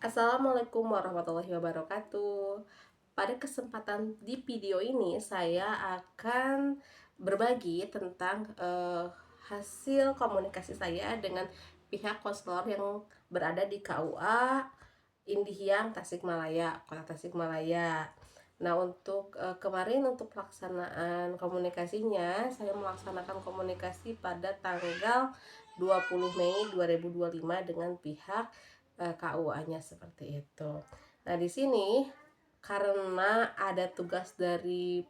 Assalamualaikum warahmatullahi wabarakatuh. Pada kesempatan di video ini saya akan berbagi tentang hasil komunikasi saya dengan pihak konselor yang berada di KUA Indihiyang Tasikmalaya, Kota Tasikmalaya. Nah, untuk kemarin untuk pelaksanaan komunikasinya, saya melaksanakan komunikasi pada tanggal 20 Mei 2025 dengan pihak KUA-nya seperti itu. Nah, di sini karena ada tugas dari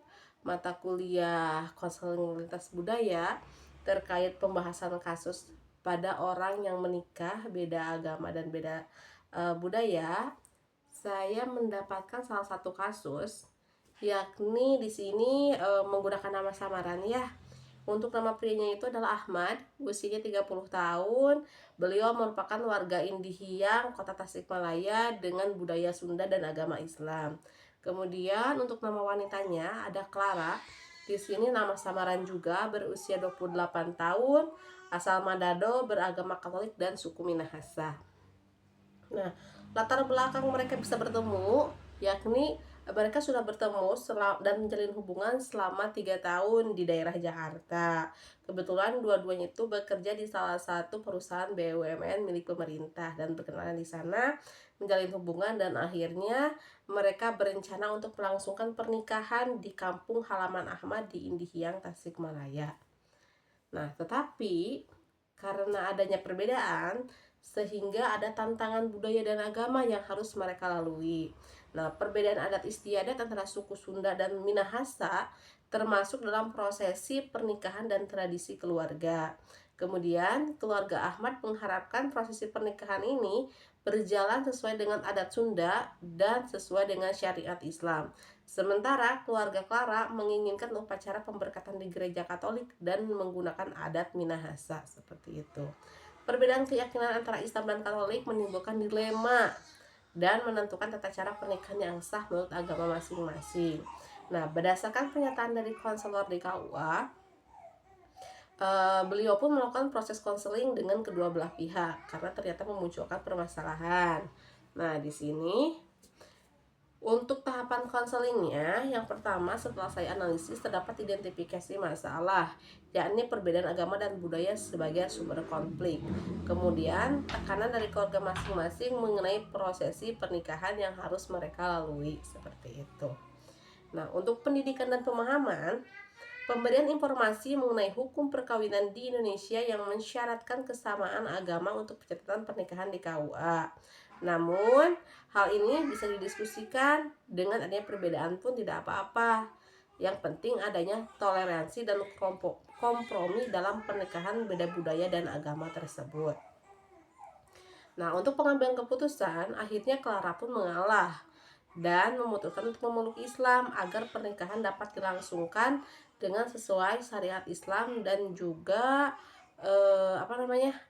mata kuliah konseling lintas budaya terkait pembahasan kasus pada orang yang menikah beda agama dan beda budaya, saya mendapatkan salah satu kasus, yakni di sini menggunakan nama samaran ya. Untuk nama prianya itu adalah Ahmad, usianya 30 tahun. Beliau merupakan warga Indihiyang, Kota Tasikmalaya dengan budaya Sunda dan agama Islam. Kemudian untuk nama wanitanya ada Clara. Di sini nama samaran juga, berusia 28 tahun, asal Manado, beragama Katolik dan suku Minahasa. Nah, latar belakang mereka bisa bertemu yakni mereka sudah bertemu dan menjalin hubungan selama 3 tahun di daerah Jakarta. Kebetulan dua-duanya itu bekerja di salah satu perusahaan BUMN milik pemerintah dan berkenalan di sana, menjalin hubungan, dan akhirnya mereka berencana untuk melangsungkan pernikahan di kampung halaman Ahmad di Indihiyang, Tasikmalaya. Nah, tetapi karena adanya perbedaan, sehingga ada tantangan budaya dan agama yang harus mereka lalui. Nah, perbedaan adat istiadat antara suku Sunda dan Minahasa termasuk dalam prosesi pernikahan dan tradisi keluarga. Kemudian, keluarga Ahmad mengharapkan prosesi pernikahan ini berjalan sesuai dengan adat Sunda dan sesuai dengan syariat Islam. Sementara keluarga Clara menginginkan upacara pemberkatan di gereja Katolik dan menggunakan adat Minahasa seperti itu. Perbedaan keyakinan antara Islam dan Katolik menimbulkan dilema dan menentukan tata cara pernikahan yang sah menurut agama masing-masing. Nah, berdasarkan pernyataan dari konselor di KUA, beliau pun melakukan proses konseling dengan kedua belah pihak karena ternyata memunculkan permasalahan. Nah, di sini untuk tahapan konselingnya, yang pertama setelah saya analisis terdapat identifikasi masalah, yakni perbedaan agama dan budaya sebagai sumber konflik. Kemudian tekanan dari keluarga masing-masing mengenai prosesi pernikahan yang harus mereka lalui seperti itu. Nah, untuk pendidikan dan pemahaman, pemberian informasi mengenai hukum perkawinan di Indonesia yang mensyaratkan kesamaan agama untuk pencatatan pernikahan di KUA. Namun, hal ini bisa didiskusikan, dengan adanya perbedaan pun tidak apa-apa. Yang penting adanya toleransi dan kompromi dalam pernikahan beda budaya dan agama tersebut. Nah, untuk pengambilan keputusan, akhirnya Clara pun mengalah dan memutuskan untuk memeluk Islam agar pernikahan dapat dilangsungkan dengan sesuai syariat Islam dan juga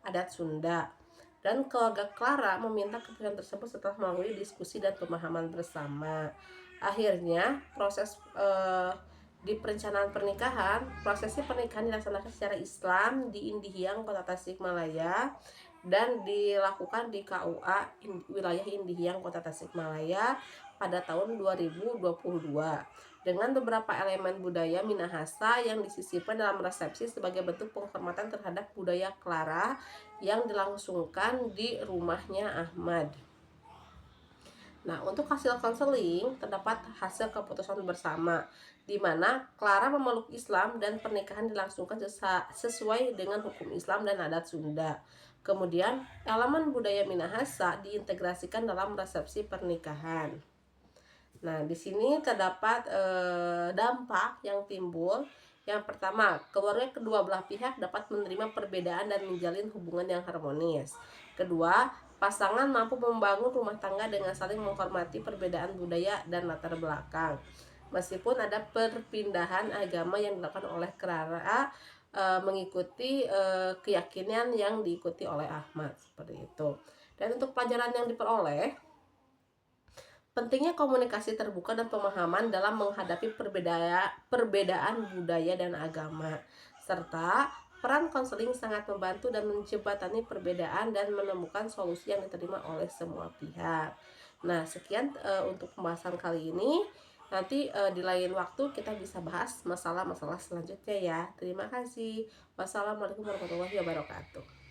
adat Sunda. Dan keluarga Clara meminta keputusan tersebut setelah melalui diskusi dan pemahaman bersama. Akhirnya proses di perencanaan pernikahan, prosesi pernikahan dilaksanakan secara Islam di Indihiyang, Kota Tasikmalaya, dan dilakukan di KUA wilayah Indihiyang, Kota Tasikmalaya pada tahun 2022 dengan beberapa elemen budaya Minahasa yang disisipkan dalam resepsi sebagai bentuk penghormatan terhadap budaya Clara yang dilangsungkan di rumahnya Ahmad. Nah, untuk hasil konseling terdapat hasil keputusan bersama di mana Clara memeluk Islam dan pernikahan dilangsungkan sesuai dengan hukum Islam dan adat Sunda. Kemudian, elemen budaya Minahasa diintegrasikan dalam resepsi pernikahan. Nah, di sini terdapat dampak yang timbul. Yang pertama, keluarga kedua belah pihak dapat menerima perbedaan dan menjalin hubungan yang harmonis. Kedua, pasangan mampu membangun rumah tangga dengan saling menghormati perbedaan budaya dan latar belakang. Meskipun ada perpindahan agama yang dilakukan oleh Clara mengikuti keyakinan yang diikuti oleh Ahmad seperti itu. Dan untuk pelajaran yang diperoleh, pentingnya komunikasi terbuka dan pemahaman dalam menghadapi perbedaan budaya dan agama, serta peran konseling sangat membantu dan menjembatani perbedaan dan menemukan solusi yang diterima oleh semua pihak. Nah, sekian untuk pembahasan kali ini. Nanti di lain waktu kita bisa bahas masalah-masalah selanjutnya ya. Terima kasih. Wassalamualaikum warahmatullahi wabarakatuh.